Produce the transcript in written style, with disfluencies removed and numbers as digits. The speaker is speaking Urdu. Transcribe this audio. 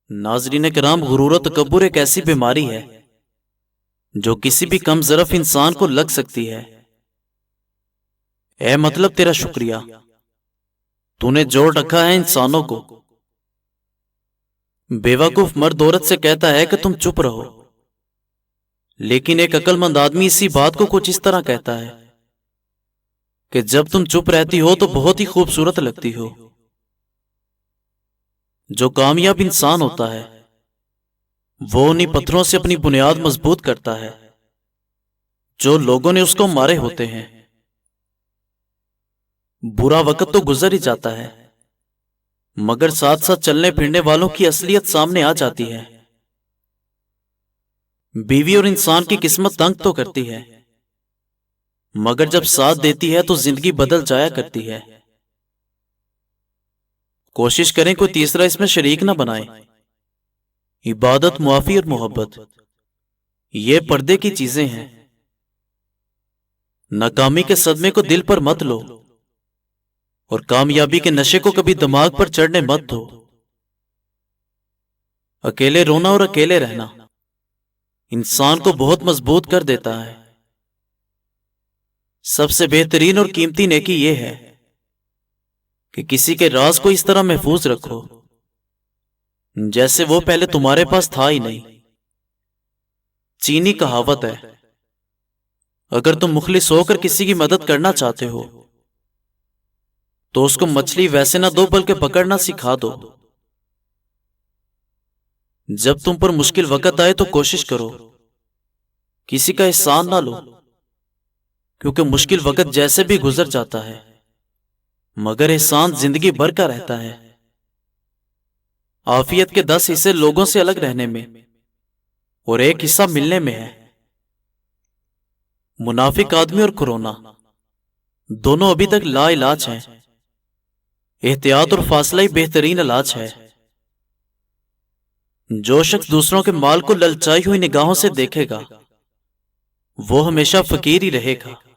ناظرین کرام، غرور و تکبر ایک ایسی بیماری ہے جو کسی بھی کم ظرف انسان کو لگ سکتی ہے۔ اے مطلب تیرا شکریہ، تو نے جوڑ رکھا ہے انسانوں کو۔ بیوقوف مرد عورت سے کہتا ہے کہ تم چپ رہو، لیکن ایک عقل مند آدمی اسی بات کو کچھ اس طرح کہتا ہے کہ جب تم چپ رہتی ہو تو بہت ہی خوبصورت لگتی ہو۔ جو کامیاب انسان ہوتا ہے وہ انہی پتھروں سے اپنی بنیاد مضبوط کرتا ہے جو لوگوں نے اس کو مارے ہوتے ہیں۔ برا وقت تو گزر ہی جاتا ہے، مگر ساتھ ساتھ چلنے پھرنے والوں کی اصلیت سامنے آ جاتی ہے۔ بیوی اور انسان کی قسمت تنگ تو کرتی ہے، مگر جب ساتھ دیتی ہے تو زندگی بدل جایا کرتی ہے۔ کوشش کریں کوئی تیسرا اس میں شریک نہ بنائیں۔ عبادت، معافی اور محبت یہ پردے کی چیزیں ہیں۔ ناکامی کے صدمے کو دل پر مت لو اور کامیابی کے نشے کو کبھی دماغ پر چڑھنے مت دو۔ اکیلے رونا اور اکیلے رہنا انسان کو بہت مضبوط کر دیتا ہے۔ سب سے بہترین اور قیمتی نیکی یہ ہے کہ کسی کے راز کو اس طرح محفوظ رکھو جیسے وہ پہلے تمہارے پاس تھا ہی نہیں۔ چینی کہاوت ہے، اگر تم مخلص ہو کر کسی کی مدد کرنا چاہتے ہو تو اس کو مچھلی ویسے نہ دو بلکہ پکڑنا سکھا دو۔ جب تم پر مشکل وقت آئے تو کوشش کرو کسی کا احسان نہ لو، کیونکہ مشکل وقت جیسے بھی گزر جاتا ہے مگر احسان زندگی بھر کا رہتا ہے۔ عافیت کے 10 حصے لوگوں سے الگ رہنے میں اور ایک حصہ ملنے میں ہے۔ منافق آدمی اور کورونا دونوں ابھی تک لا علاج ہیں۔ احتیاط اور فاصلہ ہی بہترین علاج ہے۔ جو شخص دوسروں کے مال کو للچائی ہوئی نگاہوں سے دیکھے گا وہ ہمیشہ فقیر ہی رہے گا۔